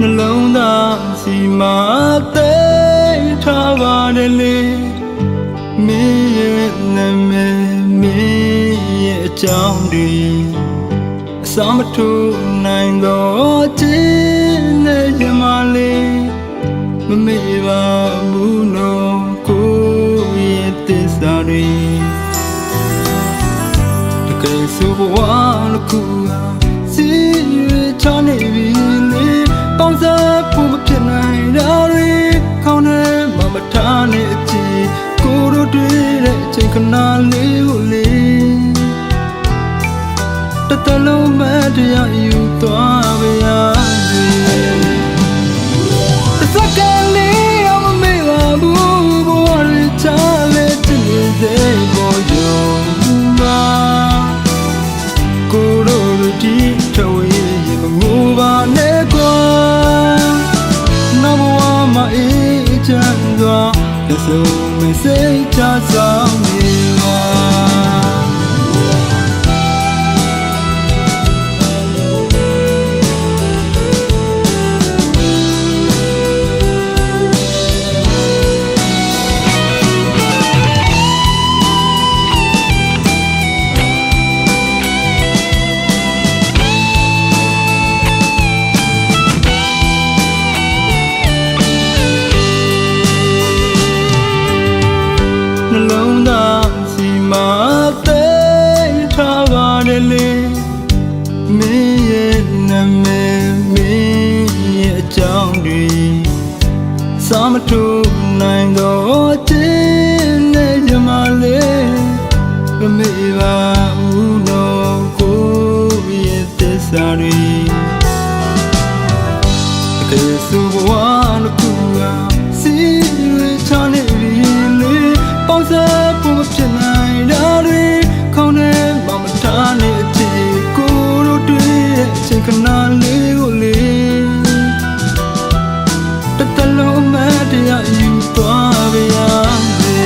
နှလုံးသားစီမာသိထားပါတယ်လေမင်းရဲ့နာမည်မင်းရဲ့အကြောင်းတွေအစမထိုးနိုင်တော့ခြင်းနဲ့ရမလေးမမေ့ပါဘူးနော်ကိုရဲ့သစ္စာတွေတကယ်ဆိုဘဝတစ်ခုစီရချနေပြီလေပေါင်းစားဖို့မဖြစ်နိုင်တာတွေခေါင်းထဲမှာမထားနဲ့အကြည့်ကိုတို့တွေ့တဲ့အချိန်ခဏလေးကိုလေတတလုံးမတရားယူသွားပါရစေတစကလေးအောင်မမေ့ပါဘူးဘဝရချလေတည်နေစေပေါ်ယုံပါကိုတို့ဒီထဝေးရေမငိုပါနဲ့ကွာနောက်ဘဝမှာအေးချမ်းစွာလက်စုံမစိတ်ချဆောင်နေပါနှလုံးသားစီမာသိထားပါတယ်လေမင်းရဲ့နာမည်မင်းရဲ့အကြောင်းတွေစမထိုးနိုင်တော့ခြင်းနဲ့ရမလေးမမေ့ပါဘူးနော်ကိုရဲ့သစ္စာတွေတကယ်ဆိုဘဝတစ်ခုစီရချနေပြီလေပေါင်းစားဖို့မဖြစ်နိုင်တာတွေခေါင်းထဲမှာမထားနဲ့အကြည့်ကိုတို့တွေ့တဲ့အချိန်ခဏလေးကိုလေတတလုံးမတရားယူသွားပါရစေ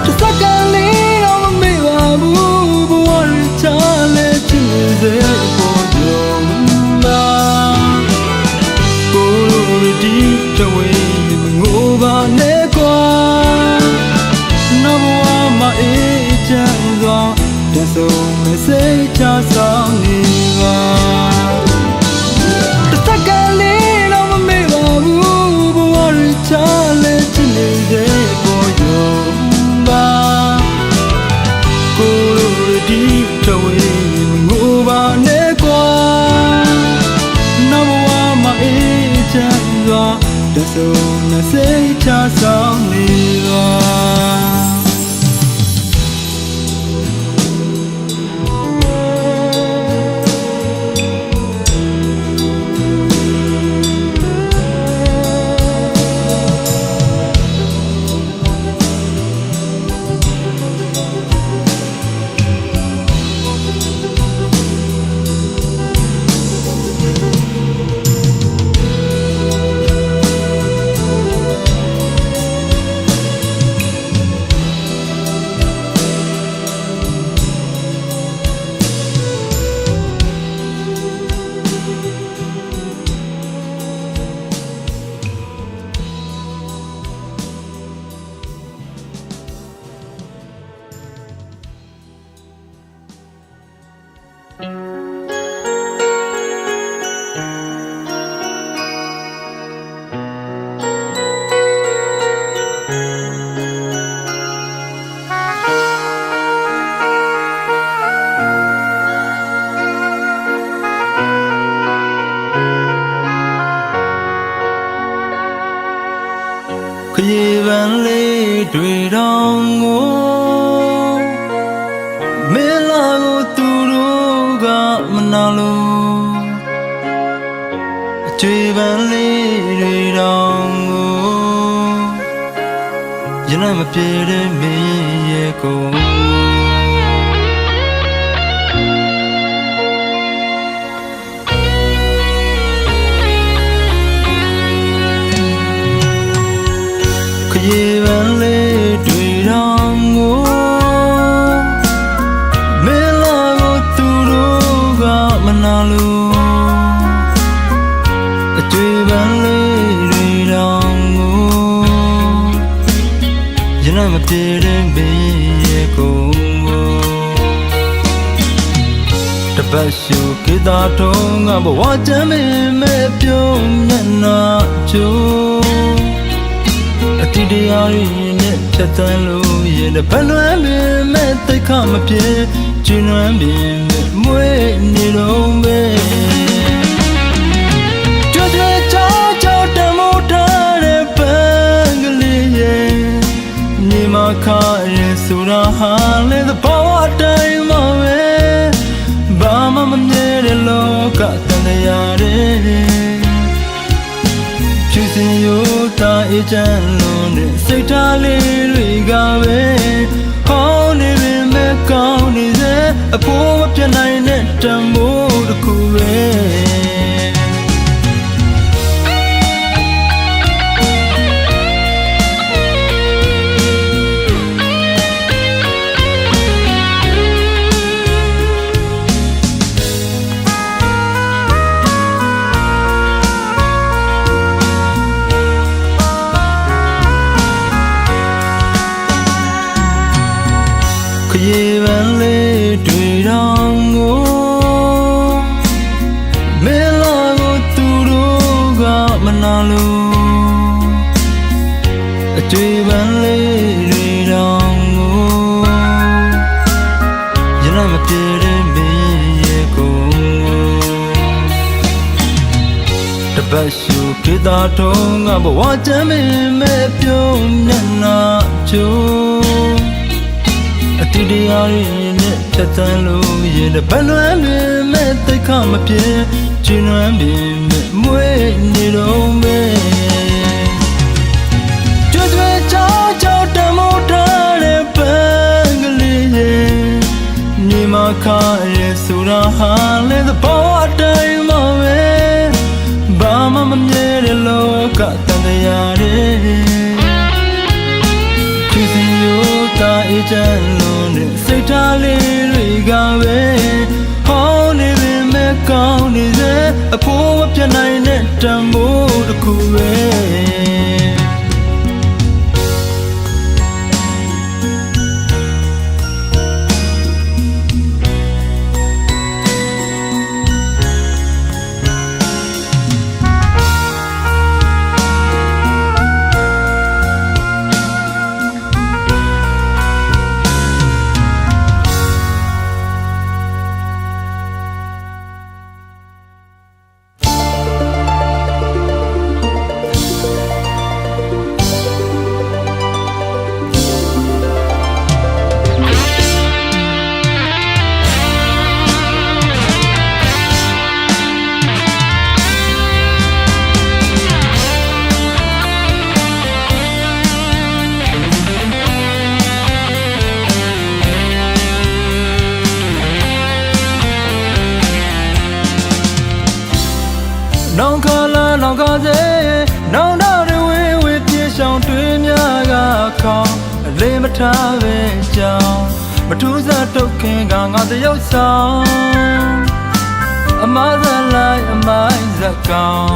တစကလေးအောင်မမေ့ပါဘူးဘဝရချလေချင်စေပေါ်ယုံပါကိုတို့ဒီထဝေးမငိုပါနဲ့ကွာနောက်ဘဝမှာအေးချမ်းစွာလက်စုံမစိတ်ချဆောင်နေပါတစကလေးတော့မမေ့ပါဘူးဘဝရချလေချင်နေတဲ့ပေါ်ယုံပါကိုတို့ဒီထဝေးမငိုပါနဲ့ကွာနောက်ဘဝမှာအေးချမ်းစွာလက်စုံမစိတ်ချဆောင်နေပါခရီးပန်းလေးတွေတောင်ကိုမင်းလာကိုသူတို့ကမနာလို့အကျွေးပန်းလေးတွေတောင်ကိုရနမပြေတဲ့မင်းရဲ့ကိုရေပန်းလေးတွေတောင်ကိုမင်းလာကိုသူတို့ကမနာလို့ မပြေတဲ့ဘေးရဲ့ကိုတပတ်ရှုကေတာထုံးကဘဝချမ်းမင်းမဲ့ပြုံးမျက်နှာချိုးအတိတရားရင်းနဲ့ဖြတ်တန်းလို့ရင်တပတ်လွမ်းမင်းမဲ့တိတ်ခမပြေကျဉ်းလွမ်းမင်းမဲ့မွေးနေတော့ပဲကြွကြွချောချောတမိုးထားတဲ့ပန်းကလေးရဲ့ညီမခရဲဆိုတာဟာလေသဘောအတိုင်းမပဲဘာမှမမြဲတဲ့လောကတန်တရားတွေဖြူစင်ရိုးသားအေးချမ်းလုံးတဲ့စိတ်ထားလေးတွေကပဲဟောင်းနေပေမဲ့ကောင်းနေစေအဖို့မပြတ်နိုင်တဲ့တန်ဖိုးတစ်ခုပဲခရီးပန်းလေးတွေ့တော့ကိုမင်းလာကိုသူတို့ကမနာလို့အတွေ့ပန်းလေးတွေ့တော့ကိုရနမပြေတဲ့ဘေးရဲ့ကိုတပတ်ရှုကေတာထုံးကဘဝချမ်းမင်းမဲ့ပြုံးမျက်နှာချိုးအတိတရားရင်းနဲ့ဖြတ်တန်းလို့ရင်တပတ်လွမ်းမင်းမဲ့တိတ်ခမပြေကျဉ်းလွမ်းမင်းမဲ့မွေးနေတော့ပဲကြွကြွချောချောတမိုးထားတဲ့ပန်းကလေးရဲ့ညီမခရဲဆိုတာဟာလေသဘောအတိုင်းမပဲဘာမှမမြဲတဲ့လောကတန်တရားတွေဖြူစင်ရိုးသားအေးချမ်းလုံးနဲ့စိတ်ထားလေးတွေကပဲဟောင်းနေပေမဲ့ကောင်းနေစေအဖို့မပြတ်နိုင်တဲ့တန်ဖိုးတစ်ခုပဲနောင်ခလာနောင်ခစေနောင်တော့တွေဝေပြေဆောင်တွေးများကခေါင်းအလေးမထားပဲကြောင်းမထူးစားတုတ်ခင်ကငါတရုပ်ဆောင်အမဇလိုက်အမိုင်းဇကောင်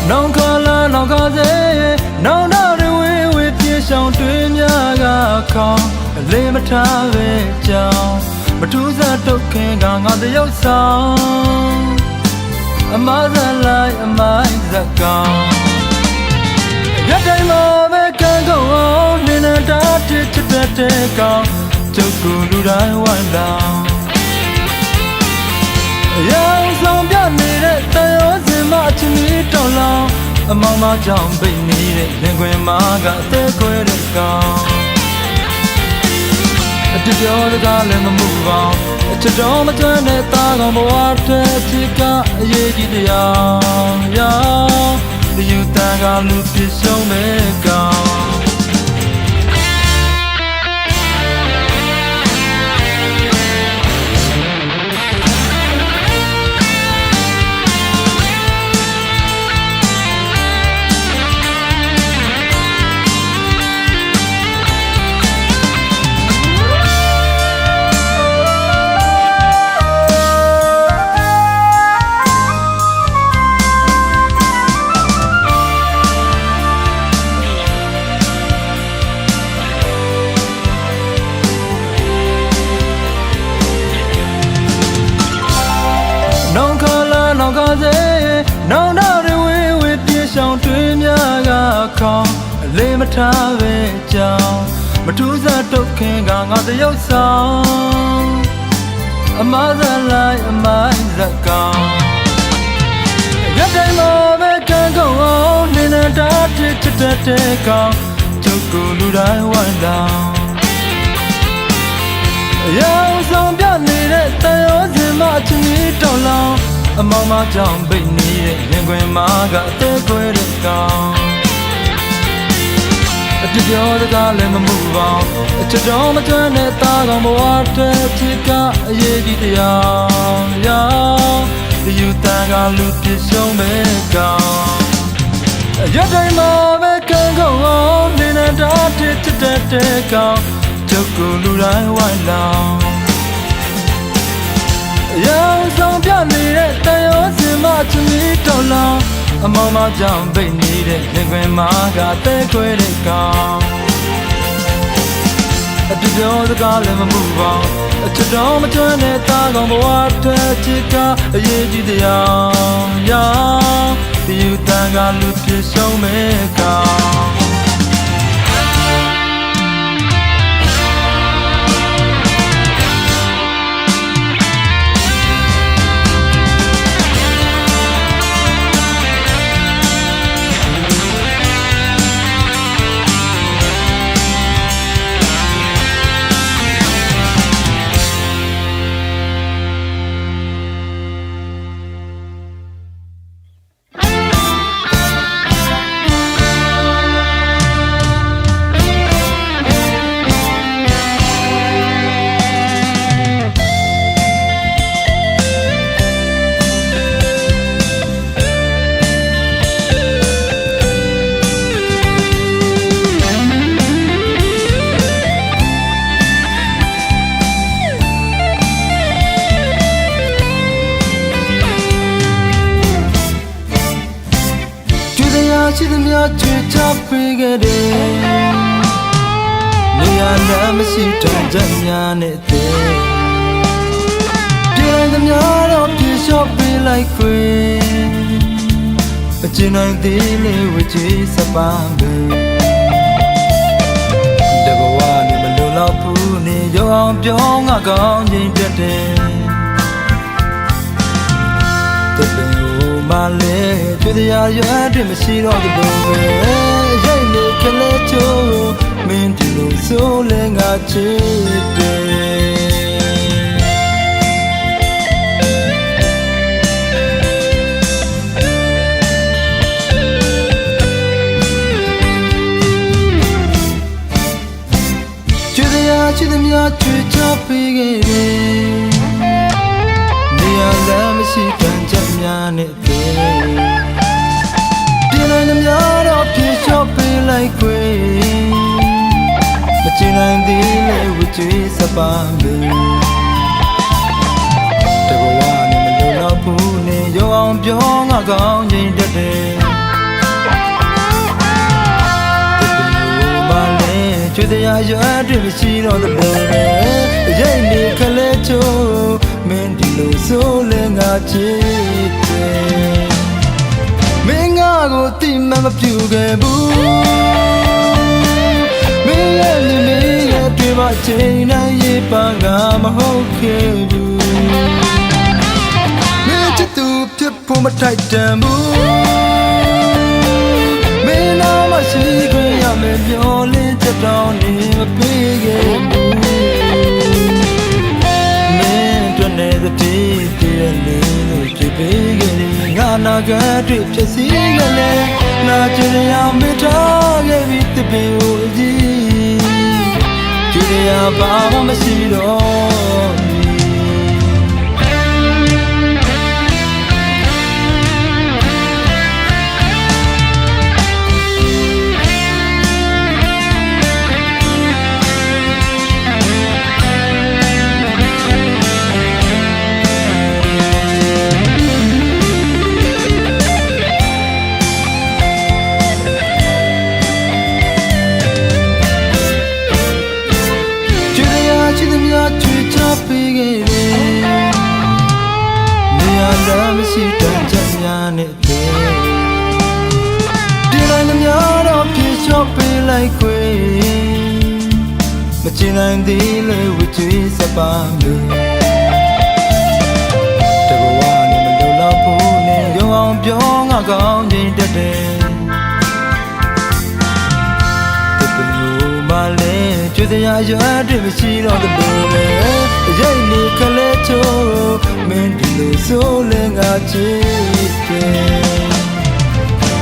နောင်ခလာနောင်ခစေနောင်တော့တွေဝေပြေဆောင်တွေးများကခေါင်းအလေးမထားပဲကြောင်းမထူးစားတုတ်ခင်ကငါတရုပ်ဆောင်အမဇလိုက်အမိုင်းဇကောင်ရတိုင်းမှာပဲကံကောင်းအောင်နေနေတာတစ်ချစ်တဲ့ကောင်ကျုပ်ကိုလူတိုင်းဝမ်းလောင်ရောင်ဆောင်ပြနေတဲ့တန်ရောစင်မအချင်းကြီးတောင်းလောင်အမောင်မကြောင့်ပိတ်နေတဲ့လင်ခွင်မာကအသေးခွဲတဲ့ကောင်အတပြောတကားလည်းမမှုပါအချစ်တော်မတွန်းတဲ့သားကောင်ဘဝတဲ့ချစ်ကအရေးကြီးတရားရောဒီယူတန်ကလူပြရှုံးမဲ့ကောင် နောင်ခလာနောင်ခစေနောင်တော်တွေဝေပြေဆောင်တွေးများကခေါင်းအလေးမထားပဲကြောင်းမထူးစားတုတ်ခင်ကငါတရုပ်ဆောင်အမဇလိုက်အမိုင်းဇက်ကောင်ရတိုင်းမှာပဲကံကုန်အောင်နေနေတာချစ်တဲ့ကောင်ကျုပ်ကိုလူတိုင်းဝိုင်းလောင်ရောင်ဆောင်ပြနေတဲ့တန်ရောစင်မအချင်းကြီးတောင်းလောင်အမောင်မကြောင့်ပိတ်နေတဲ့ရင်ခွင်မာကအသေးခွဲတဲ့ကောင်အပြစ်ပြောစကားလည်းမမှုပါအချစ်တော်မကျွမ်းတဲ့သားကောင်ဘဝတဲ့ချစ်ကအရေးကြီးတရားရောင်ဒီယူတန်ကလူပြရှုံးမဲ့ကောင်ရတိုင်းမှာပဲကံကုန်အောင်နေနေတာချစ်တဲ့ကောင်ကျုပ်ကိုလူတိုင်းဝိုင်းလောင်ရောင်ဆောင်ပြနေတဲ့တန်ရောစင်မချင်ပြီးတောင်းလောင်အမောင်မကြောင့်ပိတ်နေတဲ့ရင်ခွင်မာကတဲခွဲတဲ့ကောင်အပြစ်ပြောစကားလည်းမမှုပါအချစ်တော်မကျွမ်းတဲ့သားကောင်ဘဝတဲ့ချစ်ကအရေးကြီးတရားရောင်ဒီယူတန်ကလူပြရှုံးမဲ့ကောင်ရှိသမျှချွေချပေးခဲ့တယ်နေရာလည်းမရှိတော့ကြများနဲ့တဲ့ပြည်သမျှတော့ပြေလျှော့ပေးလိုက်ခွေအကျဉ်းနိုင်သေးလေးဝချီစပန်းပဲတဘဝနဲ့မလုံလောက်ဘူးနေရောအောင်ပြောငါကောင်းခြင်းတက်တယ်မလေးတွေ့တရားရွယ်တွေမရှိတော့ဘူးပဲရိတ်နေကလေးချိုးမင်းဒီလိုဆိုလဲငါချစ်တယ်တွေ့တရားချစ်သမျှချွေချပေးခဲ့တယ်နေရာလည်းမရှိတဲ့ချက်များနဲ့ပြည်နိုင်သမျှတော့ပြေလျှော့ပေးလိုက်ခွေမချင်နိုင်သေးလေဝချီစပန်းပဲတဘဝနဲ့မလုံလောက်ဘူးနေရောအောင်ပြောငါကောင်းခြင်းတက်တယ်ချွေတရားရွယ်တွေမရှိတော့တဲ့ဘယ်ရိတ်နေကလေးချိုးမင်းဒီလိုဆိုလဲငါချစ်တယ်မင်းငါကိုတိမမပြူခဲ့ဘူးမင်းရဲ့နေမင်းရဲ့တွေ့မှချိန်တိုင်းရေးပါငါမဟုတ်ခဲ့ဘူးမင်းချစ်သူဖြစ်ဖို့မထိုက်တန်ဘူးမင်းနာမရှိခွင့်ရမယ်ပြောလင်းချက်တောင်းနေမပေးခဲ့ဘူးမင်းတို့နဲ့တည်းတည်းလေးလို့ကြည့်ပေးခဲ့ငါနာကတွေ့ဖြစ်စီကလေးနာကျင်ရမေတ္တာခဲ့ပြီးတပင်ကိုကြည့်ကြည့်ရပါမရှိတော့ချ မရှိတန်ချက်များနဲ့ပဲဒီတိုင်းများတော့ပြေလျှော့ပေးလိုက်ခွေမချင်နိုင်သေးလေဝချွေးစပါမယ်တဘဝနဲ့မလုံလောက်ဘူးနဲ့ရုံအောင်ပြောငါကောင်းခြင်းတက်တယ်ကျွေးစရာရွာတွေမရှိတော့တဲ့လိုပဲရိတ်နေခလဲချိုးမင်းဒီလိုဆိုလဲငါချစ်တယ်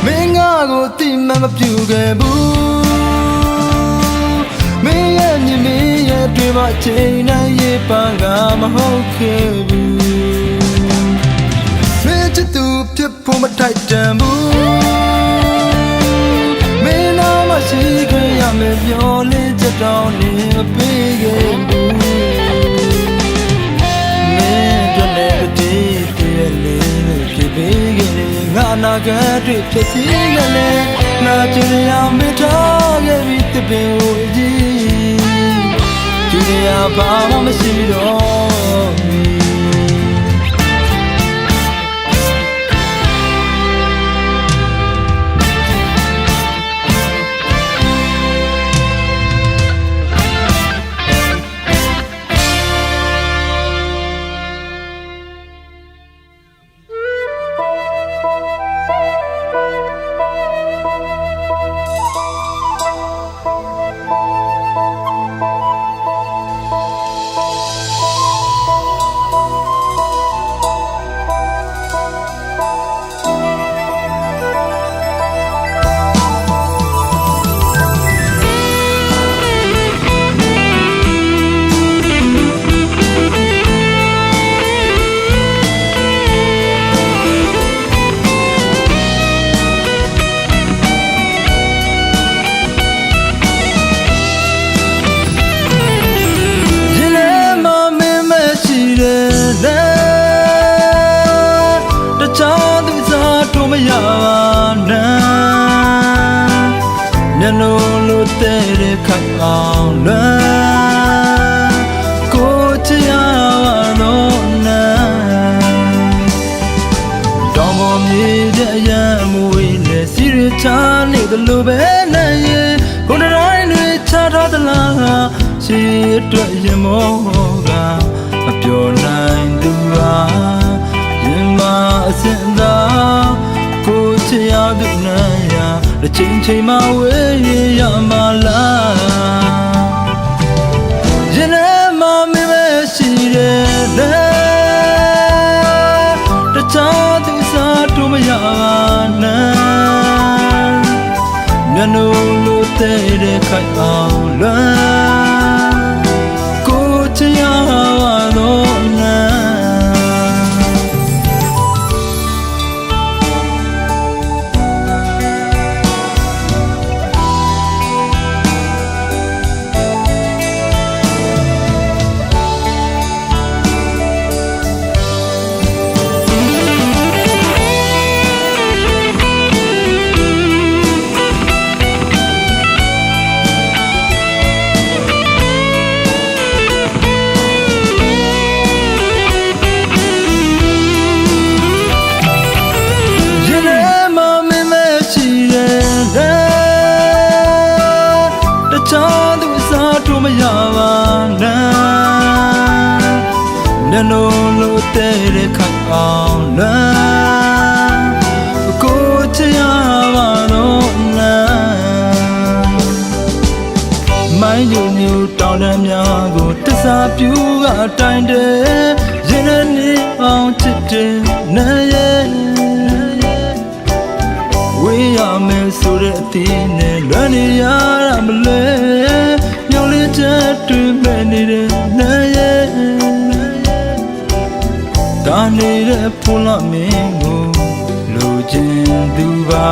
မင်းငါကိုတိမမပြူခဲ့ဘူးမင်းရဲ့ညီမရဲ့တွေ့မှချိန်တိုင်းရေးပါကမဟုတ်ခဲ့ဘူးမင်းချစ်သူဖြစ်ဖို့မထိုက်တန်ဘူးမင်းနာမရှိခဲ့ရမယ်ပြောလေတောင်းနေမပေးခဲ့ဘူးမင်းတို့နဲ့တည်းတည်းလေးဖြစ်ပေးခဲ့ငါနာကတွေဖြစ်စီခဲ့လေနာကျင်ရမထားခဲ့ပြီးတပင်ကိုကြည့်ကျူရဘာမှမရှိတော့မရပါနဲ့မျက်လုံးလိုတဲ့ခိုင်အောင်လဲကိုချရပါတော့နဲ့တောင်ပေါ်မြေတဲ့ရံမွေနဲ့စီရချာနေတယ်လို့ပဲနဲ့ရင်ကိုယ်တိုင်းတွေချထားသလားရှိအတွက်ရင်မောကမပြောနိုင်သူဟာရင်မအစင်သာကိုချရသူနဲ့ရတစ်ချိန်ချိန်မှဝေးရမှာလားရင်ထဲမှာမင်းမရှိတဲ့တခြားသူစားတို့မရပါနဲ့မျက်နှာလိုတဲ့ခိုင်အောင်လွမ်းကိုချရပါတော့နဲ့မရပါနဲ့မျက်လုံးလိုတဲ့ခိုင်အောင်လဲကိုချရပါတော့နဲ့မိုင်းညူညူတောင်းတများကိုတစားပြူကတိုင်တယ်ရင်နဲ့နေအောင်ချစ်တယ်နဲ့ရဲ့ဝေးရမယ်ဆိုတဲ့အသေးနဲ့လွမ်းနေရတာမလဲချက်တွေမဲ့နေတဲ့နဲ့ရဲ့ဒါနေတဲ့ဖုန်းလာမင်းကိုလိုချင်သူပါ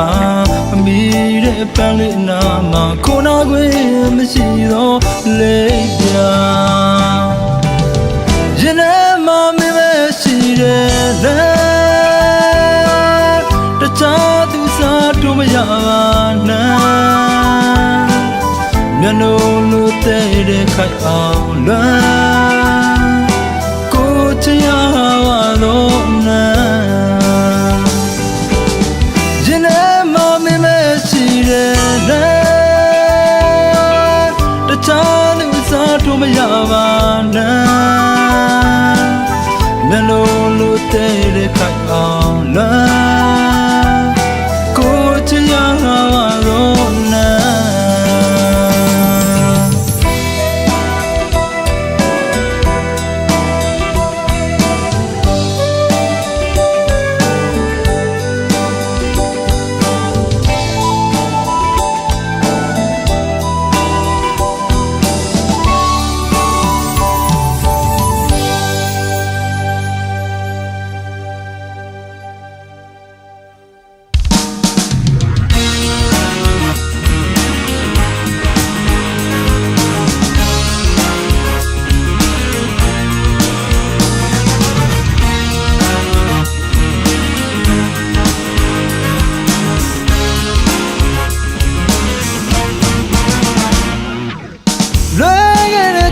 အမိတဲ့ပန်းလေးနာမှာခုနာခွေမရှိတော့လေပြရင်ထဲမှာမင်းမရှိတဲ့တခြားသူစားတို့မရပါနဲ့မျက်နှာလိုတဲ့ခိုင်အောင်လွမ်းကိုချရပါတော့နဲ့ တဲ့ခိုင်အောင်လားကိုချင်ရတော့နာ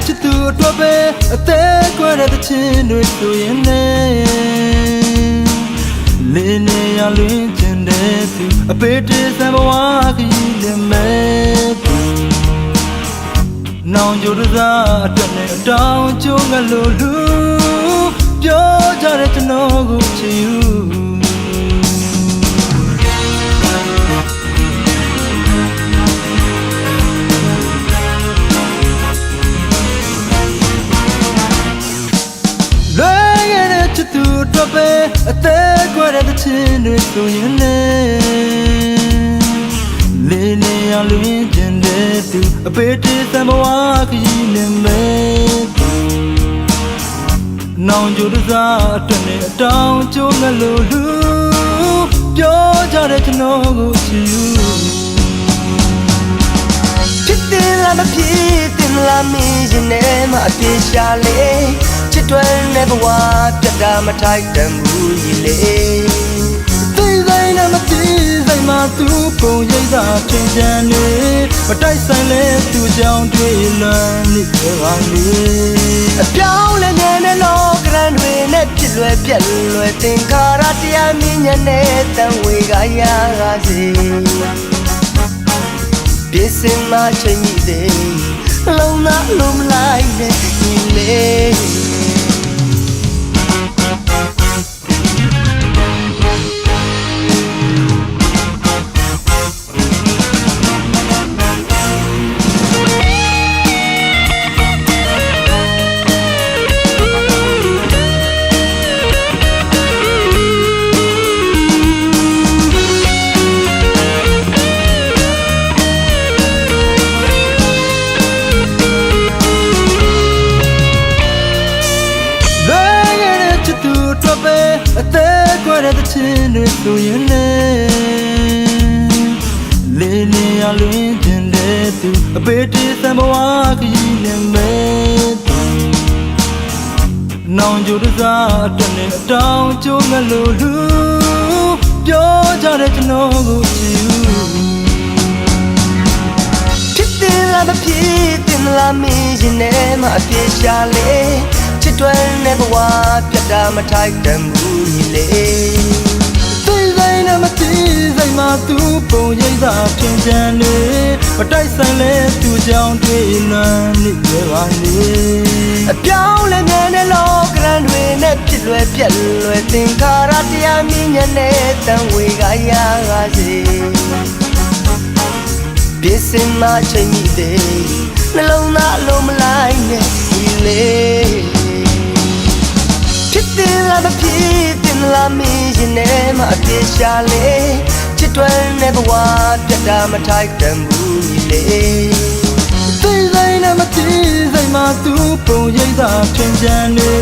ချစ်သူအတွက်ပဲအသေးကွဲတဲ့ချင်းတွေဆိုရင်လည်းလင်းနေရလွင်ကျင်တဲ့သူအပေတည်းစံဘဝကြီးလည်းမဲ့သူနောင်ကြိုးစားအတွက်နဲ့အတောင်ကျုံးကလို့လူပြောကြတဲ့ကျွန်တော်ကိုချစ်ယူသူတို့ပဲအသေးကွဲတဲ့ချင်းတွေဆိုရင်လည်းလေးနေရလွင်ကျင်တဲ့သူအပေတည်းသံဘဝကြီးလည်းမဲ့သူနောင်ကြိုးစားအတွက်နဲ့အတောင်ကျုံးကလို့လူပြောကြတဲ့ကျွန်တော်ကိုချစ်ယူဖြစ်တယ်လားမဖြစ်တယ်လားမင်းရင်ထဲမှာအပြေရှာလေချစ်တွယ်နေဘဝပြတ်တာမထိုက်တန်ဘူးကြီးလေသိဆိုင်နဲ့မသိဆိုင်မှာသူပုံရိပ်သာချင်းချမ်းနေမတိုက်ဆိုင်လဲသူကြောင့်တွေ့လွန်နေပါလေအပြောင်းလဲနေနဲ့လောကရန်တွေနဲ့ဖြစ်လွယ်ပြက်လွယ်သင်္ခါရတရားမြင်ညနဲ့တန်ဝေကရပါစေပြစ်စင်မချင်းကြီးသေးလုံးနာလုံးမလိုက်နဲ့ဒီလေအသေးကွဲတဲ့ချင်းတွေဆိုရင်လည်းလေးနေရလွင်ကျင်တဲ့သူအပေတည်းသံဘဝကြီးလည်းမဲ့သူနောင်ကြိုးစားအတွက်နဲ့အတောင်ကျုံးကလို့လူပြောကြတဲ့ကျွန်တော်ကိုချစ်ယူဖြစ်တယ်လားမဖြစ်တယ်လားမင်းရင်ထဲမှာအပြေရှာလေချစ်တွယ်နေဘဝပြတ်တာမထိုက်တန်ဘူးကြီးလေသိဆိုင်နဲ့မသိဆိုင်မှာသူပုံရိပ်သာချင်းချမ်းနေမတိုက်ဆိုင်လဲသူကြောင့်တွေ့လွန်နေပါလေအပြောင်းလဲနေနဲ့လောကရန်တွေနဲ့ဖြစ်လွယ်ပြက်လွယ်သင်္ခါရတရားမြင်ညနဲ့တန်ဝေကရပါစေပြစ်စင်မချင်းကြီးသေးနှလုံးသားလုံးမလိုက်နဲ့ဒီလေဖြစ်တယ်လားမဖြစ်တယ်လားမင်းရင်ထဲမှာအပြေရှာလေချစ်တွယ်နေဘဝပြတ်တာမထိုက်တန်ဘူးကြီးလေသိဆိုင်နဲ့မသိဆိုင်မှာသူပုံရိပ်သာချင်းချမ်းနေ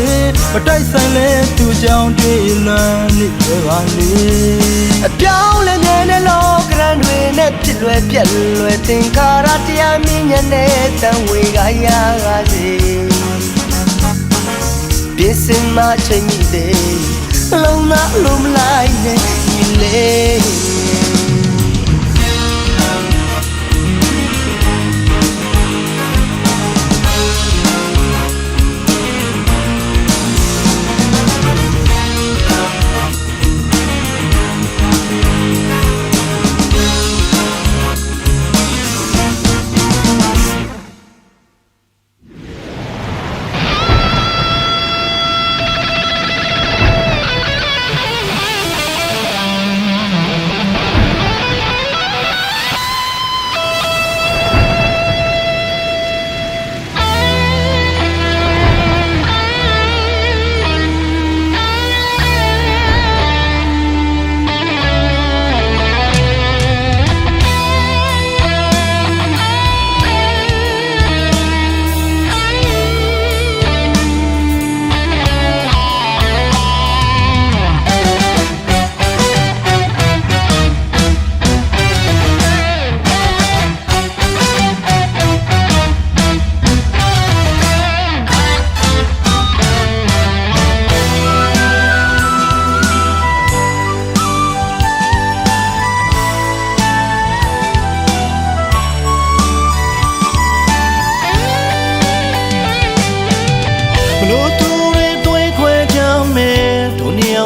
မတိုက်ဆိုင်လဲသူကြောင့်တွေ့လွန်နေပါလေအပြောင်းလဲနေနဲ့လောကရန်တွေနဲ့ဖြစ်လွယ်ပြက်လွယ်သင်္ခါရတရားမြင်ညနဲ့တန်ဝေကရပါစေပြစ်စင်မချင်းကြီးသေးလုံးနာလုံးမလိုက်နဲ့ဒီလေ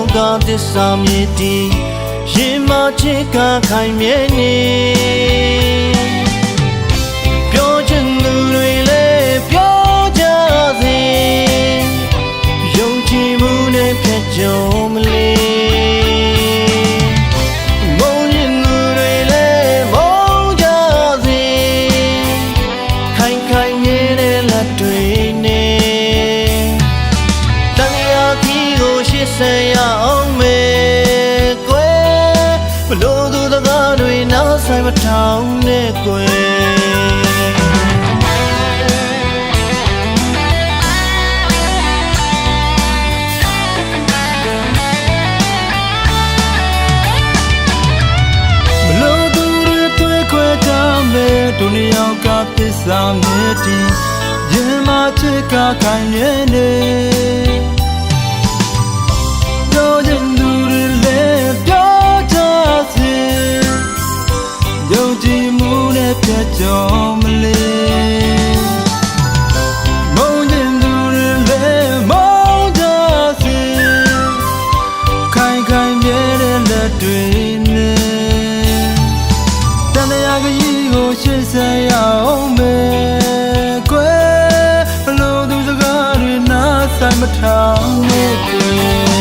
ယောက်ကသစ္စာမြည်တည်ရင်မချစ်ကခိုင်မြဲနေပြောချင်သူတွေလည်းပြောကြစေယုံကြည်မှုနဲ့ဖြတ်ကျော်မလဲဆက်ရအောင်မယ်ကွယ်ဘလို့သူတကားတွေနောက်ဆိုင်မထောင်နဲ့ကွယ်ဘလို့သူတွေတွေ့ခွဲကြမယ်ဒုနီယောက်ကပစ္စာမြည်တည်ရင်မချစ်ကခိုင်ရဲနေကြော်မလေးမုန်းခြင်းသူတွေလည်းမုန်းကြစေခိုင်ခိုင်မြဲတဲ့လက်တွေနဲ့တန်တရားကြီးကိုရှင်းစရအောင်မယ်ကွယ်ဘလို့သူစကားတွေနားဆိုင်မထောင်နဲ့ကွယ်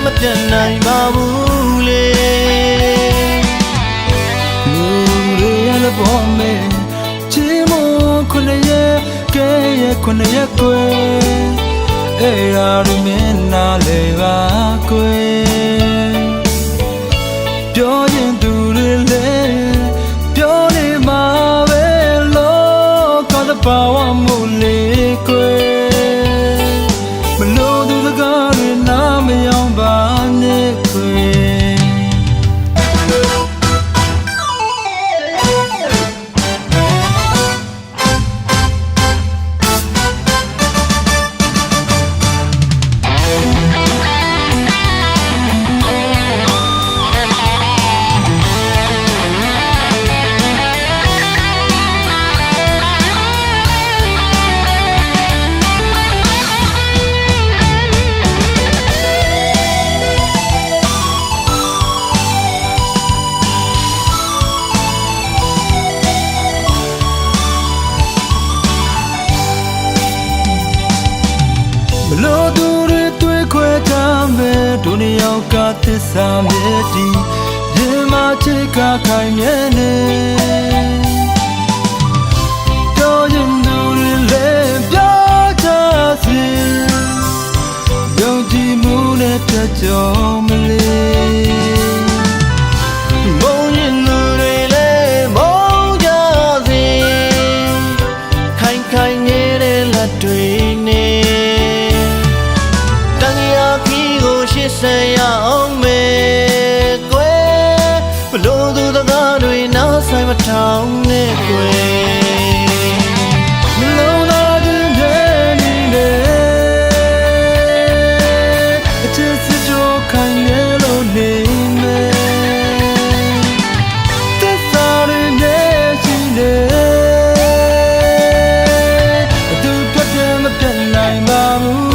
မပြတ်နိုင်ပါဘူးလေလူတွေရလည်းပေါ်မယ်ချီးမွမ်းခွနဲ့ရဲ့ကဲရဲ့ခွနဲ့ရဲ့ကွယ်အဲ့ရာရမင်းနာလေပါကွယ်ပြောရင်သူတွေလည်းပြောနေမှာပဲလို့ကောင်းတဲ့ပါဝမှုလေးကွယ်မလို့သူစကားတွေနားမယောင်ပါနဲ့ကွယ်ဘလို့သူတွေတွေ့ခွဲကြမယ်ဒုနီယောက်ကသစ္စာမြည်တည်ရင်မချစ်ကခိုင်မြဲနေပြောရင်သူတွေလည်းပြောကြစေယုံကြည်မှုနဲ့တကြော်မလေးမုန်းရင်သူတွေလည်းမုန်းကြစေခိုင်ခိုင်နေတဲ့လက်တွေနဲ့ဆက်ရအောင်မယ်ကွယ်ဘလို့သူတကားတွေနောက်ဆိုင်မထောင်နဲ့ကွယ်မလုံးသားခြင်းရဲ့နေလေအချစ်စစ်တို့ခိုင်ရဲလို့နေမယ်သစ္စာတွေနဲ့ရှိနေသူတို့တည်းမပြတ်နိုင်ပါဘူး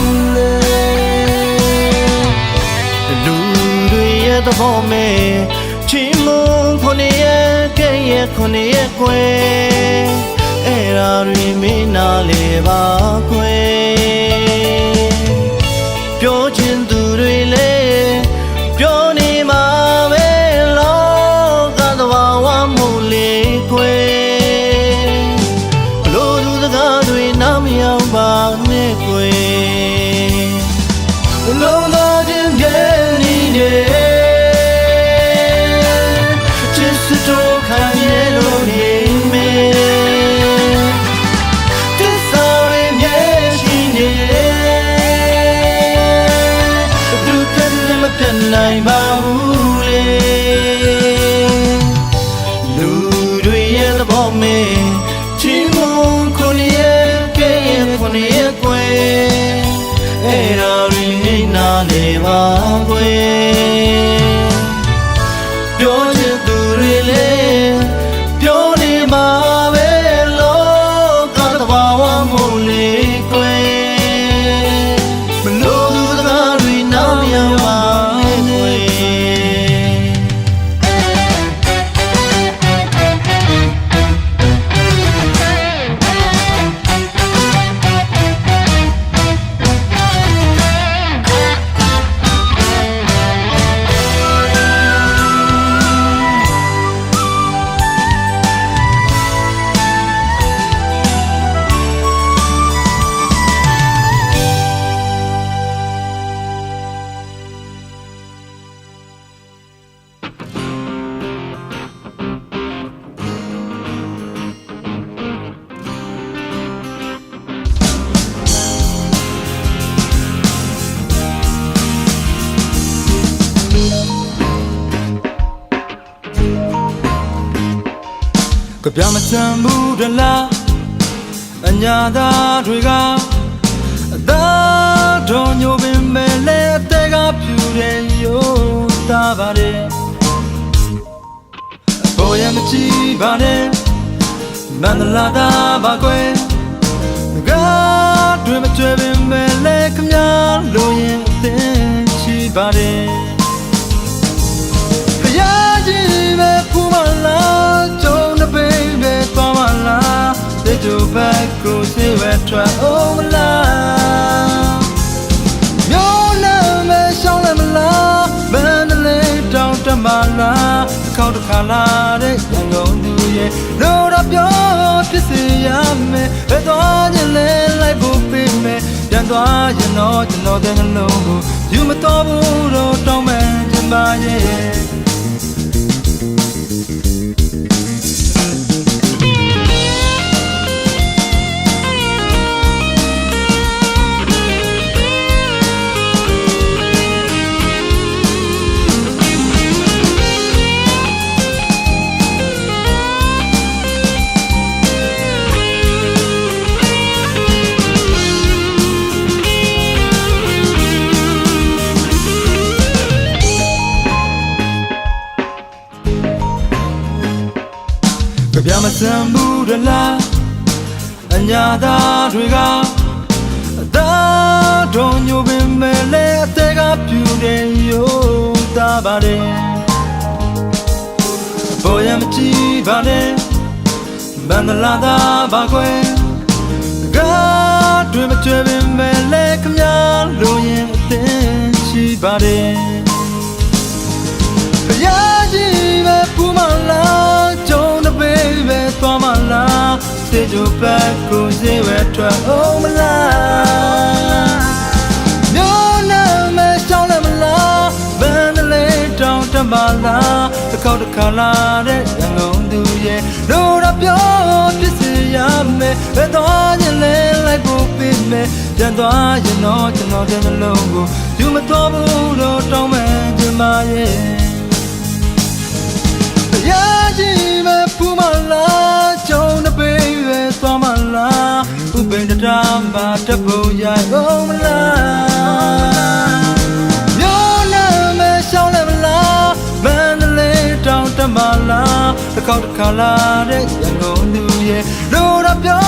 သဘောမဲ့ချီးမွမ်းခွနဲ့ရဲ့ကဲရဲ့ခွနဲ့ရဲ့ကွယ်အဲ့ရာတွေမင်းနာလေပါကွယ်ပြောချင်သူတွေလည်းပြောနေမှာပဲလောကသဘာဝမှုလေးကွယ်ဘလို့သူစကားတွေနားမယောင်ပါနဲ့ကွယ်ဘလို့သားချင်းရဲ့နေတယ်နိုင်ပါဘူးလေလူတွေရဲ့သဘောမဲ့ချီးမွမ်းခွနဲ့ရဲ့ကဲရဲ့ခွနဲ့ရဲ့ကွယ်အဲ့ဒါ ပြမစံဘူးတလားအညာသားတွေကအသာတော်ညိုပင်မဲ့လဲအသက်ကပြူတယ်ရိုးသားပါတယ်ဘောရမကြည့်ပါနဲ့မန္တလာတာပါကွယ်ကားတွေမကြွပင်မဲ့လဲခမလို့ရင်အသင်ရှိပါတယ်ဖယားကြီးပဲပူမလားကျုံးတဲ့ပိပဲသွားမလားတဲ့ကျိုးဘက်ကိုစေဝဲထွက်အောင်မလားမျိုးနဲ့မဲရှောင်းလည်းမလားဘယ်နဲ့လဲတောင်းတမလားတစ်ခေါက်တစ်ခါလာတဲ့ရန်ကုန်သူရဲ့လို့တော့ပြောဖြစ်စေရမယ်ဘယ်သွားခြင်းလဲလိုက်ဖို့ပေးမယ်ပြန်သွားရင်တော့ကျွန်တော်တဲ့နှလုံးကိုယူမတော်ဘူးတော့တောင်းမယ်ခြင်းပါရဲ့ပြမစံဘူးတလားအညာသားတွေကအသာတော်ညိုပင်မဲ့လဲအသက်ကပြူတယ်ရိုးသားပါတယ်ဘောရမကြည့်ပါနဲ့မန္တလာတာပါကွယ်ကားတွေမကြွပင်မဲ့လဲခမလို့ရင်အသင်ရှိပါတယ်ဖယားကြီးပဲပူမလားကျုံးတဲ့ပိပဲသွားမလားစေကြဘက်ကိုစေဝဲထွက်အောင်မလားမျိုးနဲ့မဲရှောင်းလည်းမလားဘယ်နဲ့လဲတောင်းတမလားတစ်ခေါက်တစ်ခါလာတဲ့ရန်ကုန်သူရဲ့လို့တော့ပြောဖြစ်စေရမယ်ဘယ်သွားရင်လဲလိုက်ဖို့ပေးမယ်ပြန်သွားရင်တော့ကျွန်တော်တဲ့နှလုံးကိုယူမတော်ဘူးတော့တောင်းမယ်ခြင်းမရဲ့ရာကြီးပဲပူမလားကျုံးတဲ့ပိပဲသွားမလားဥပိ္ပဒတာမှာတပုတ်ရိုက်အောင်မလားမျိုးနဲ့မဲရှောင်းလည်းမလားမန္တလေးတောင်တမလားတစ်ခေါက်တစ်ခါလာတဲ့ရန်ကုန်သူရဲ့လို့တော့ပြော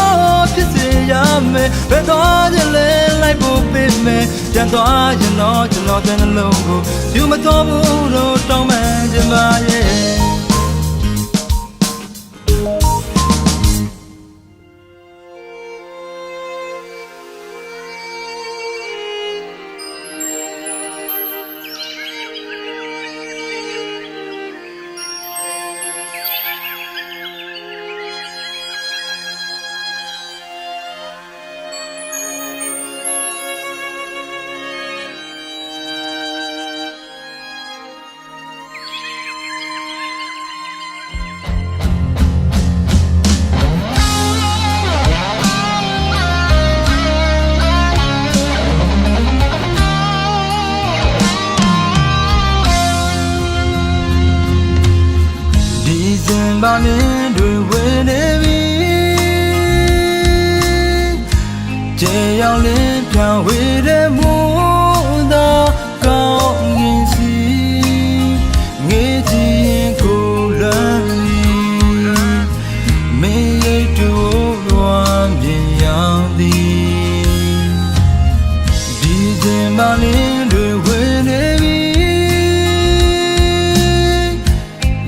ဖြစ်စေရမယ်ဘယ်သွားခြင်းလဲလိုက်ဖို့ပေးမယ်ပြန်သွားရင်တော့ကျွန်တော်တဲ့နှလုံးကိုယူမတော်ဘူးလို့တောင်းမယ်ခြင်းပါရဲ့ဘာလင်းတွေဝေနေပြီကျေရောက်လင်းပြောင်းဝေတဲ့မူသာကောင်းကင်စီငေးကြည့်ရင်ကိုလမ်းလီမင်းရဲ့တူလွမ်းပြင်းရောက်သည်ဒီစင်ဘာလင်းတွေဝေနေပြီ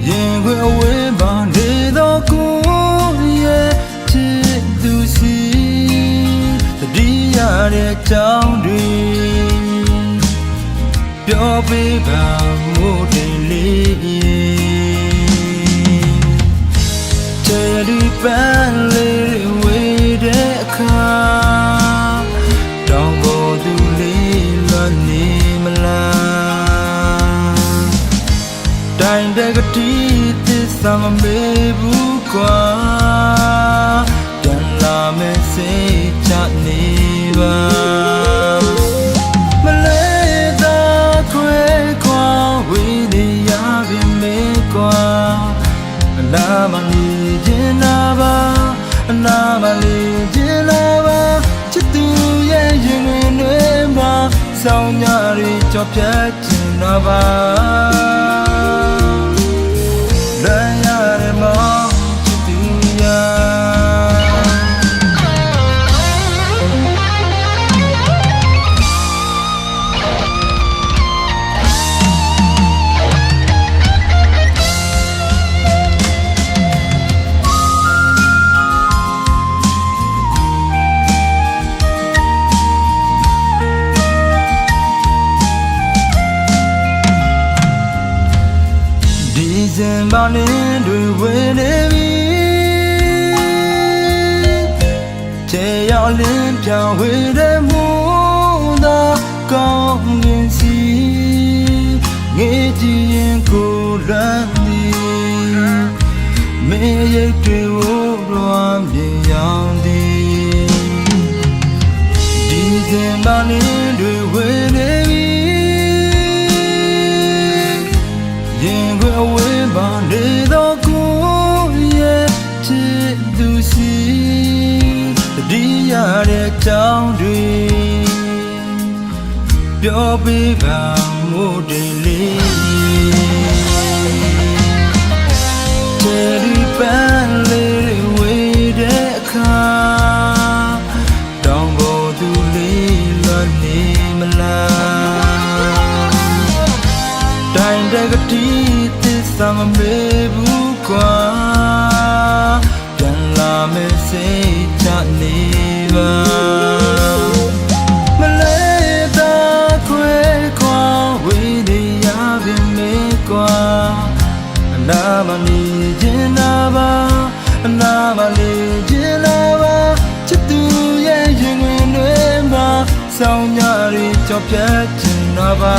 ရင်ခွေအဝေးတဲ့ကြောင်းတွေပြောပေးပါမို့တင်လေးချေရီပန်းလေးဝေးတဲ့အခါတောင်းပေါ်သူလေးလွန်နေမလားတိုင်တဲ့ကတိသစ္စာမမေ့ဘူးကွာပြန်လာမယ်စိတ်ချနေမလဲသာခွဲခွာဝေးနေရပြီမေကွာလာမနေခြင်း ဆောင်ညာတွေကြော်ပြတ်ကျင်တော့ပါလမ်းရတယ်မောင်ချစ်သူရာစင်ပါနေတွေဝေနေပြီချေရောက်လင်းပြောင်းဝေတဲ့မူသာကောင်းကင်စီငေးကြည့်ရင်ကိုလမ်းသည်မေရိတ်တွေဝတော်မြင်ရောက်သည်ဒီစင်ပါနေတွေဝေနေပြီရင်ခွေဝေးပါနေတော့ကိုရဲ့ချစ်သူစီတတိယတဲ့ကြောင်းတွေပြောပေးပါမို့တယ်လေးတယ်လီပန်းလေးဝေးတဲ့အခါတောင်ပေါ်သူလေးလွတ်နေမလားတိုင်းတကတိသစ္စာမမေ့ဘူးကွာပြန်လာမယ်စိတ်ချနေပါမလဲတာခွဲခွာဝေးနေရပြီမေကွာအနာမနေခြင်းနာပါအနာမနေခြင်းနာပါချစ်သူရဲ့ရင်ဝင်တွေမှာဆောင်ညာတွေကြော်ပြတ်ခြင်းနာပါ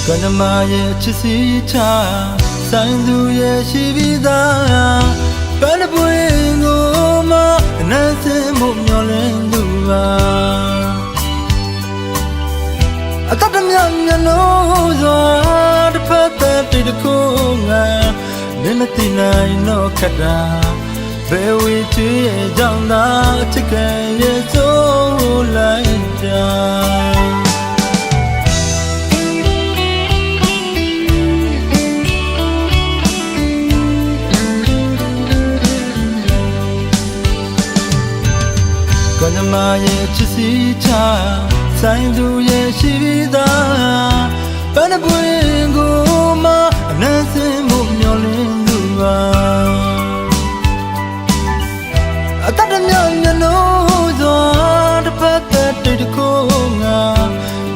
ကနမရဲ့ချစ်စီချဆိုင်သူရဲ့ရှိပြီးသားပန်းပွင့်ကိုမှအနမ်းစင်မှုမျောလင်းသူပါအကတမြမျက်လုံးစွာတစ်ဖက်သက်တခုငါမင်းမသိနိုင်တော့ခက်တာဘယ်ဝီချွေးကြောင့်သာချစ်ခင်ရဲ့ဆိုးလိုက်တာကနမရဲ့ချစ်စီချဆိုင်သူရဲ့ရှိပြီးသားပန်းပွင့်ကိုမှအနမ်းစင်မှုမျောလင်းသူပါအတတ်တမြမျက်လုံးစွာတစ်ဖက်သက်တခုငါ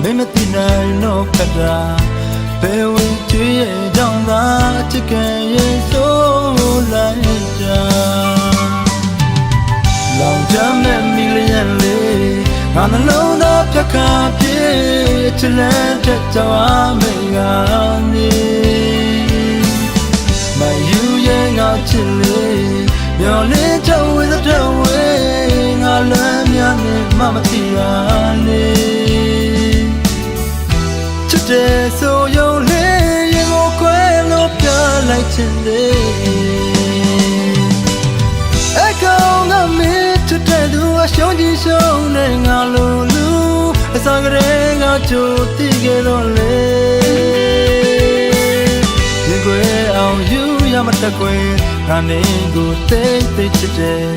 မင်းမသိနိုင်တော့ခက်တာဘယ်ဝင်ချွေးရဲ့ကြောင့်သာချစ်ခင်ရဲ့ဆိုးလိုက်တာလောင်ကြမဲ့မီလျံလေးငါနှလုံးသားဖြတ်ခါပြေးချလန်းတဲ့ကြောင်မေကနေမယူရဲ့ငါချစ်လေးမျောလင်းချဝေးတဲ့ဝေးငါလမ်းများနဲ့မမသိရလေချစ်တဲ့ဆိုယုံလေးရင်ကိုခွဲလို့ပြလိုက်ချင်တယ်အကောင်ကမင်းချစ်တဲ့သူအရှုံးကြီးရှုံးနေငါလိုလူအစားကလေးငါချိုတိခဲ့တော့လေဒီကွယ်အောင်ယူရမတကွယ်ငါနေကိုတိတ်တိတ်ချစ်တယ်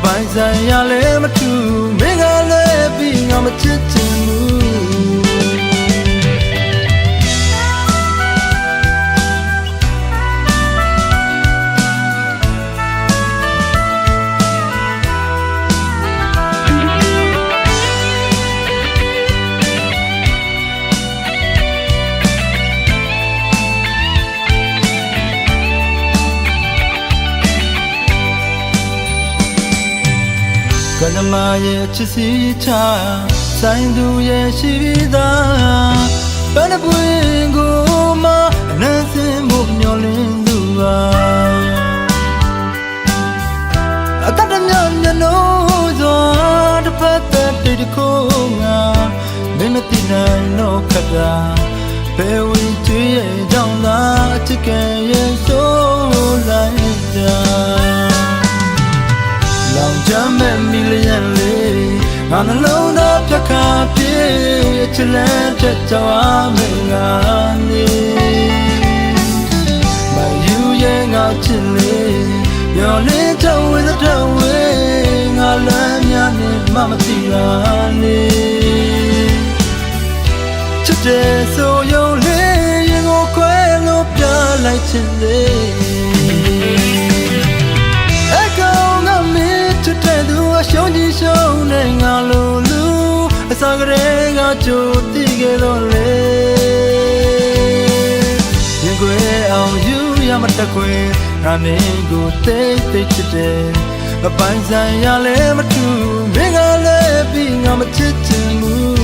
ပိုင်ဆိုင်ရလဲမထူမင်းကလည်းပြီးငါမချစ်ချင်ဘူးကနမရဲ့ချစ်စီချဆိုင်သူရဲ့ရှိပြီးသားဘယ်နှပွင့်ကိုမှအနမ်းစင်ဖို့မျောလင်းသူပါအတတ်တမြမျက်နှာစွာတစ်ဖက်သက်တိတ်ခိုးငါမင်းမသိနိုင်တော့ခက်တာဘယ်ဝင်ကြည့်ရဲ့ကြောင့်သာအချစ်ကရဲ့ဆိုးလိုက်တာလောင်ချမ်းမဲ့မီလျံလေးငါနှလုံးသားဖြတ်ခါပြေးချစ်လန်းချက်ကြောင်းမယ်ငါနေမယူရဲ့ငါချစ်လေးမျောလင်းတဲ့ဝေးတဲ့ဝေးငါလမ်းများနဲ့မမသိရလေချစ်တဲ့ဆိုရုံလေးရင်ကိုခွဲလို့ပြလိုက်ချင်လေးရှုံးကြည့်ရှုံးနေငါလိုလူအစားကလေးကကြိုတိခဲ့တော့လေရင်ခွေအောင်ယူရမတခွေငါမင်းကိုတိတ်တိတ်ချစ်တယ်မပိုင်ဆိုင်ရလဲမထူမင်းကလည်းပြီးငါမချစ်ချင်ဘူး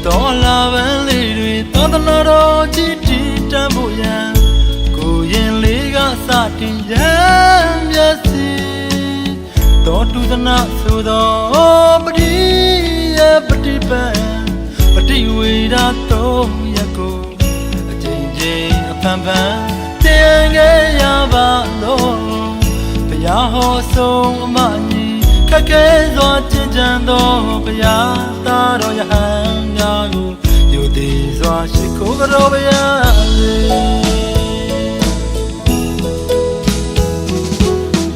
တော်လာပန်းလေးတွေသောတနာတော်ကြည်တည်တမ်းဖို့ရန်ကိုရင်လေးကစတင်ရန်မျက်စီတော်တူသနာဆိုသောပတိယပတိပံပတိဝေဒတော်ရကိုအချိန်ချင်းအဖန်ဖန်တင်ခဲ့ရပါလို့ဘုရားဟောဆုံးအမကြီးခက်ခဲစွာကြင်ကြံသောဘုရားသားတော်ယဟန်များကိုယုတ်တိစွာရှိခိုးတော်ဘုရားလေ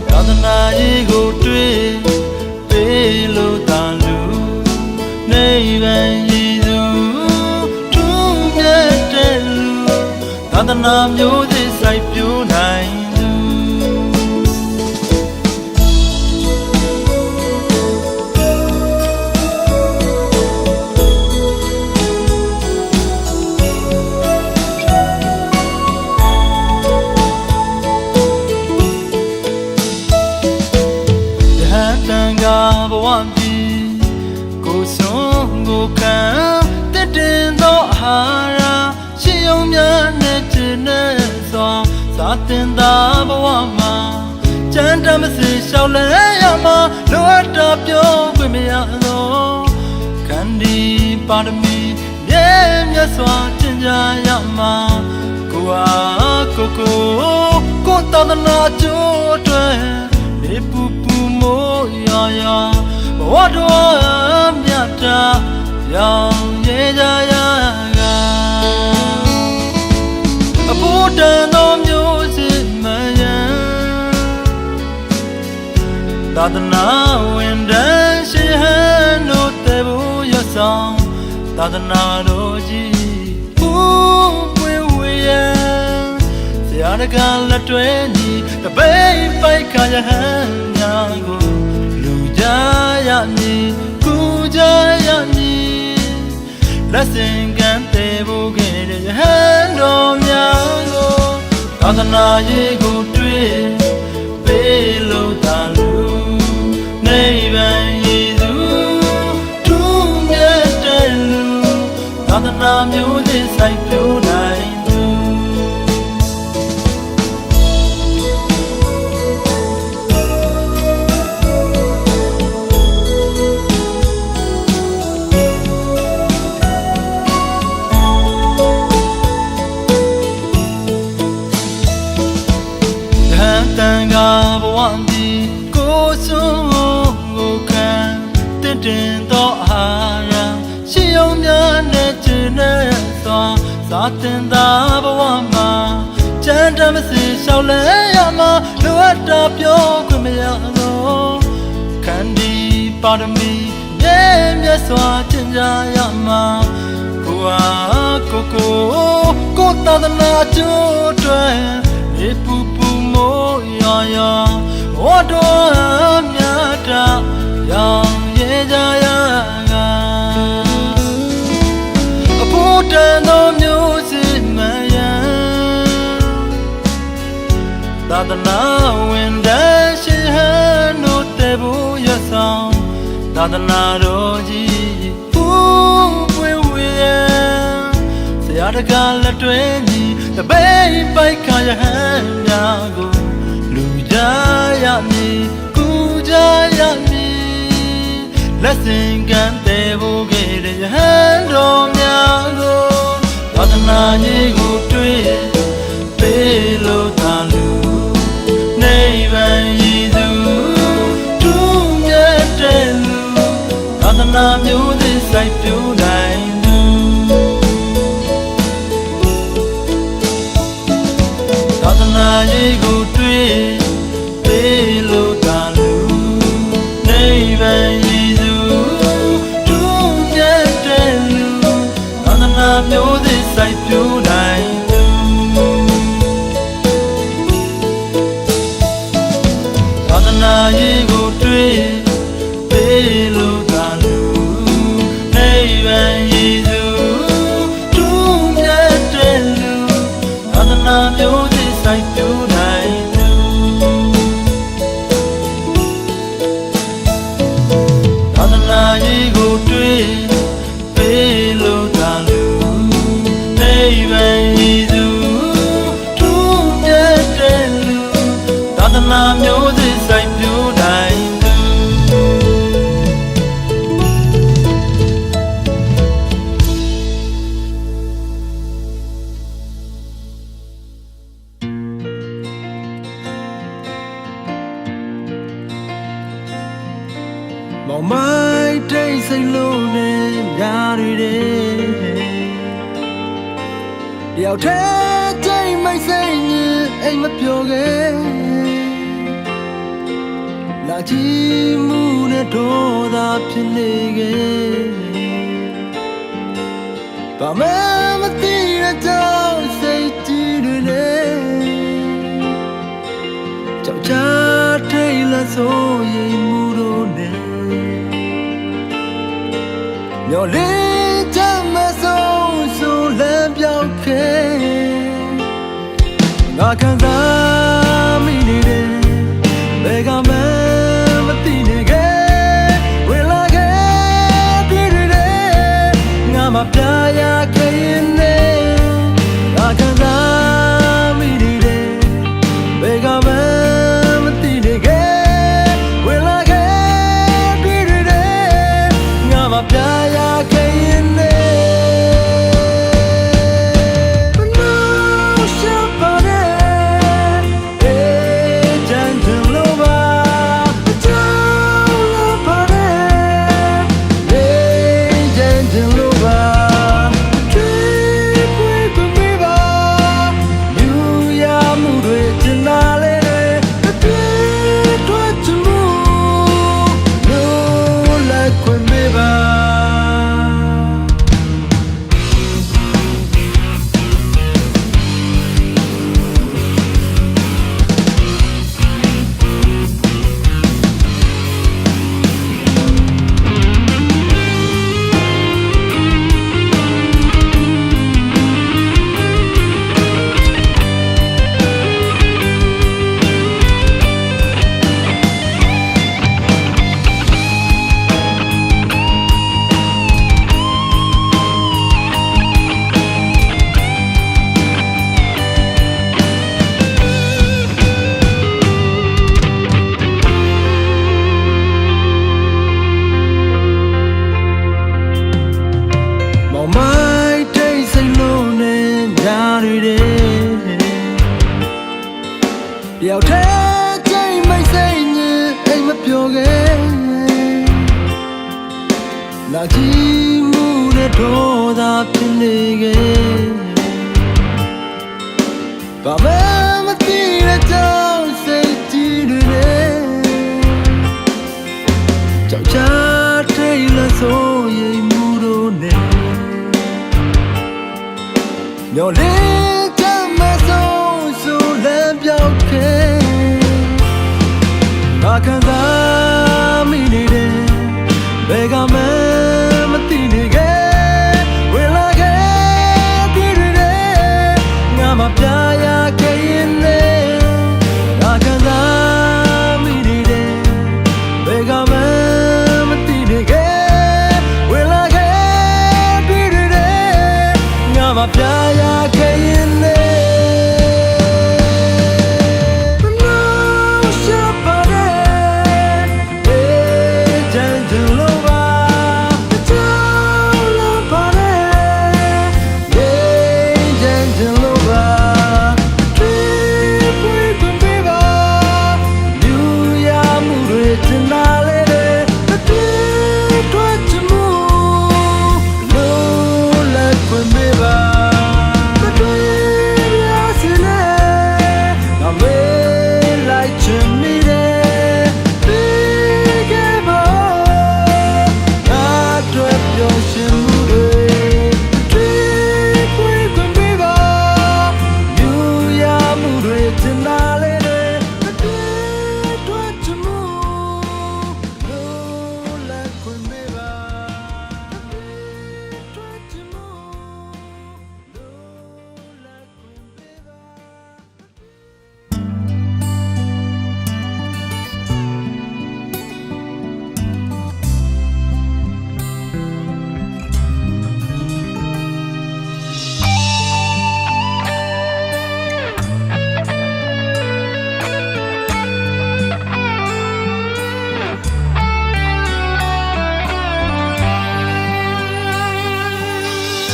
သာသနာရေးကိုတွေ့ပေးလို့တန်လူနေဗန်ရည်သူထူးမြတ်တဲ့လူသာသနာမျိုးသစ်စိုက်ပျိုးနိုင်ဘဝပြီးကိုဆုံးကိုခံတက်တင်သောအာဟာရရှင်းုံများနဲ့ကျင်းနဲ့စွာသာတင်သာဘဝမှာကြမ်းတမ်းမစေလျှောက်လဲရမှာလိုအပ်တာပြောခွင့်မရတော့ခန္ဒီပါရမီမြဲမြတ်စွာကျင့်ကြရမှာကိုအားကိုသာသနာကျိုးအတွက်နေပူပူမိုးရာရာဘဝတော်မြတ်တာရောင်ရဲကြရကအဖို့တန်သောမျိုးစစ်မယံသာသနာဝင်တန်းရှိဟန်တို့တေဖို့ရဆောင်သာသနာတော်ကြီးဘူးပွင့်ဝေယံဆရာတကလက်တွဲညီတပိတ်ပိုက်ခါရဟန်များကိုလူကြရမည်ကူကြရမည်လက်စင်ကမ်းတေဖို့ခဲ့တဲ့ ယဟန်တော်များကိုသာသနာရေးကိုတွေ့ပေးလို့သာလူနိဗ္ဗာန်ရည်သူသူမြတ်တဲ့လူသာသနာမျိုးသစ်စိုက်ပျိုးနိုင်သူတန်ခါဘဝဒီကိုဆုံးကိုခံတည်သောအာဟာရရှိုံများနဲ့ကျင်းနဲ့စွာသာတင်သာဘဝမှာကျမ်းတမစီလျှောက်လဲရမှာလိုအပ်တာပြောခွင့်မရတော့ခန္ဒီပါရမီမြတ်စွာကျင့်ကြရမှာကိုအားကိုသာသနာကျိုးတွေေပူပူမိုးရာဝတ်တော်မြတ်တာရောင်ရဲကြရကအဖို့တန်သောမျိုးစစ်မှန်ရန်သာသနာဝင်တဲ့ရှင်ဟန်တို့တဲ့ဘူးရဆောင်သာသနာတော်ကြီးဘူးပွင့်ဝေဆရာတကားလက်တွဲညီတပိတ်ပိုက်ခါရဟန်းများကိုလူကြရမည်ကူကြရမည်လက်စင်ကန်တဲ့ဘုခဲ့တဲ့ရဟန်းတော်များကိုသာသနာရေးကိုတွေ့ပေးလို့သာလူနိဗ္ဗာန်ရည်သူသူမြတ်တဲ့လူသာသနာမျိုးသစ်စိုက်ပျိုးနိုင်နာရေးကိုတွေ့ပေးလို့သာလူနိဗ္ဗာန်ရည်သူသူမြတ်တဲ့လူသာသနာမျိုးသစ်စိုက်ပျိုးနိုင်သူသာသနာရေးကိုတွေ့ပေးလို့သာလူနိဗ္ဗာန်ရည်သူသူမြတ်တဲ့လူသာသနာမျိုးစိုက်ပျိုးနိုင်သူသာသနာရေးကိုတွေ့ပေးလို့သာလူနိဗ္ဗာန်ရည်သူသူမြတ်တဲ့လူသာသနာမျိုးသစ်စိုက်ပျိုးနိုင်သူမောင်မိုက်တိတ်စိတ်လုံးနဲ့ညာတွေတယောက်တည်းချိန်မိုက်စိတ်ညအိမ်မပြောခဲ့လာချီမှုနဲ့တော့သာဖြစ်နေခဲ့ဘာမှမသိတဲ့ကြောင့်စိတ်ကြည်တွေနဲ့ကြောက်ချထိတ်လာဆိုရင်မှုတို့နဲ့မျော်လင့်ချက်မဆုံးဆိုလမ်းပြောင်းခဲ့ငါခံစားမိနေတယ်ဘယ်ကမှမသိနေခဲ့ဝင်လာခဲ့တွေ့တယ်ငါမပြရခဲ့ရင်ငါခံစားမိနေတယ်ဘယ်ကမှမသိနေခဲ့ဝင်လာခဲ့တွေ့တယ်ငါမပြဘ တယောက်တည်းချိန်မိတ်စိတ်ညစ်အိမ်မပြောခဲ့လာကြည့်မှုနဲ့တော့သာဖြစ်နေခဲ့ဘာမှမသိတဲ့ကြောင့်စိတ်ကြည်တွေနဲ့ကြောက်ချထိတ်လန့်ဆိုရင်မှုတို့နဲ့မျောလင်းချမဆုံးဆိုလည်းပြောက်ခဲ့ငါခံစားမိနေတယ်ဘယ်ကမှမသိနေခဲ့ဝင်လာခဲ့တွေ့တယ်ငါမပြရခဲ့ရင်လည်းငါခံစားမိနေတယ်ဘယ်ကမှမသိနေခဲ့ဝင်လာခဲ့တွေ့တယ်ငါမပြရခဲ့ရင်လည်း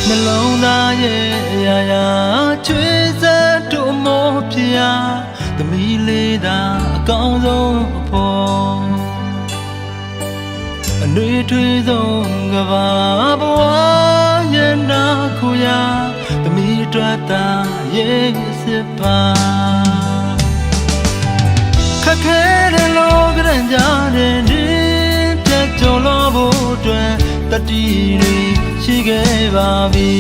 နှလုံးသားရဲ့အရာရာချွေးစက်တို့မောပြာသမီးလေးသာအကောင်းဆုံးအဖို့အနှွေးထွေးဆုံးကဘာဘဝရဲ့နာခုရာသမီးအတွက်သာရဲ့စစ်ပါခက်ခဲတဲ့လောကရန်ကြတဲ့ဒီပြတ်ကျော်လို့ဖို့အတွက်တတိတွေရှိခဲ့ပါပြီ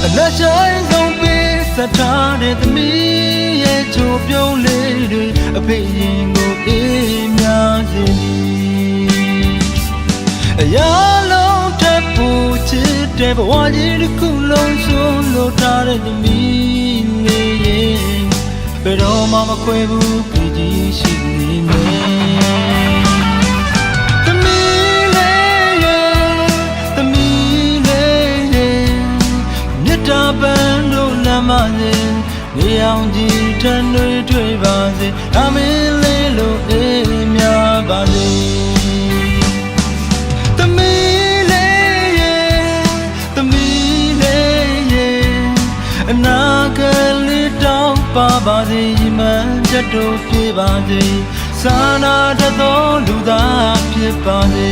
အလက်ဆိုင်ဆုံးပေးစထားတဲ့သမီးရဲ့ချိုးပြုံးလေးတွေအဖေရင်ကိုအေးများစေသည်အရာလုံးထပ်ဖို့ချစ်တဲ့ဘဝကြီးတစ်ခုလုံးဆုံးလို့ထားတဲ့သမီးလေးရဲ့ဘယ်တော့မှမခွဲဘူးပြည်ကြီးရှိနေမယ်ပန်းတို့လမ်းမစေနေအောင်ကြည်ထန်တွေတွေ့ပါစေအမင်းလေးလိုအေးများပါစေသမီးလေးရဲ့သမီးလေးရဲ့အနာကလေးတောင်းပါစေမှန်ချက်တို့ပြေပါစေစာနာတတ်သောလူသားဖြစ်ပါစေ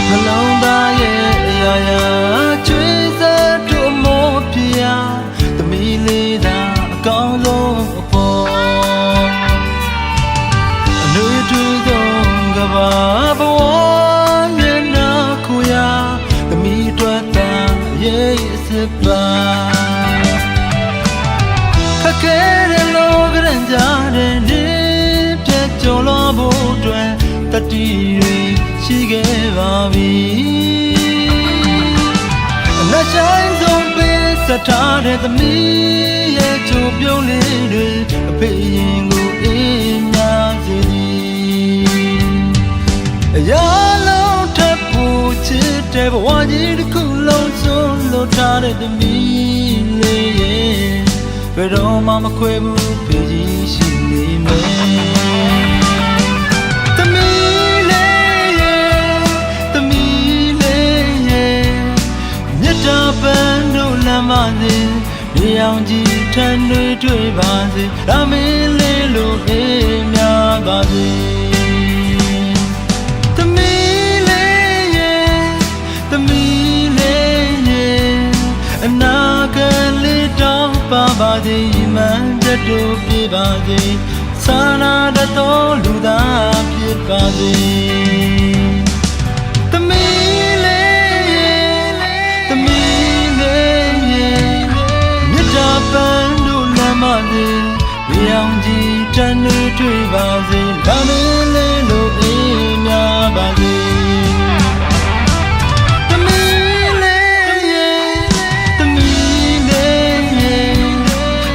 နှလုံးသားရဲ့အရာရာချွေးစက်တို့မောပြာသမီးလေးသာအကောင်းဆုံးအဖို့အနှွေးထွေးဆုံးကဘာဘဝရဲ့နာခုရာသမီးအတွက်သာရဲ့စစ်ပါခက်ခဲတဲ့လောကရန်ကြတဲ့နေပြတ်ကျော်လို့ဖို့အတွက်တတိတွေရှိခဲ့ပါပြီအလက်ဆိုင်ဆုံးပေးစထားတဲ့သမီးရဲ့ချိုးပြုံးလေးတွေအဖေရင်ကိုအေးများစေသည် တဲ့သမီးလေးရဲ့ဘယ်တော့မှမခွဲဘူးဖေးကြီးရှိနေမယ်သမီးလေးရဲ့သမီးလေးရဲ့မြတ်တာပန်းတို့လမ်းမစေရေအောင်ကြီးထမ်းတွေ့ပါစေဒါမင်းလေးလိုအေးများပါစေသမီးလေးရဲ့သမီးလေးရဲ့အနာဂတ်လေးတောင်းပါစေမှန်တို့ပြပါစေစာနာတော်လူသားဖြစ်ပါစေသမီးလေးရဲ့သမီးလေးရဲ့မြတ်တာပန်းတို့လမ်းမစေရေအောင်ကြီးတန်တွေ့ပါစေဒါမင်းလေးလိုအေးများပါစေသမီးလေးရဲ့သမီးလေးရဲ့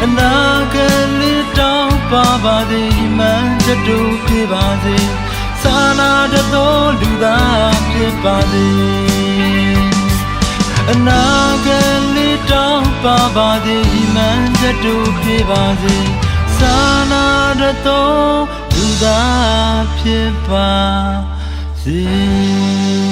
အနာဂတ်လေးတောင်းပါစေမှန်တို့ပြပါစေစာနာတော်လူသားဖြစ်ပါစေအနာဂတ်လေးတောင်းပါစေမှန်တို့ပြပါစေစာနာတော်လူသားဖြစ်ပါစေ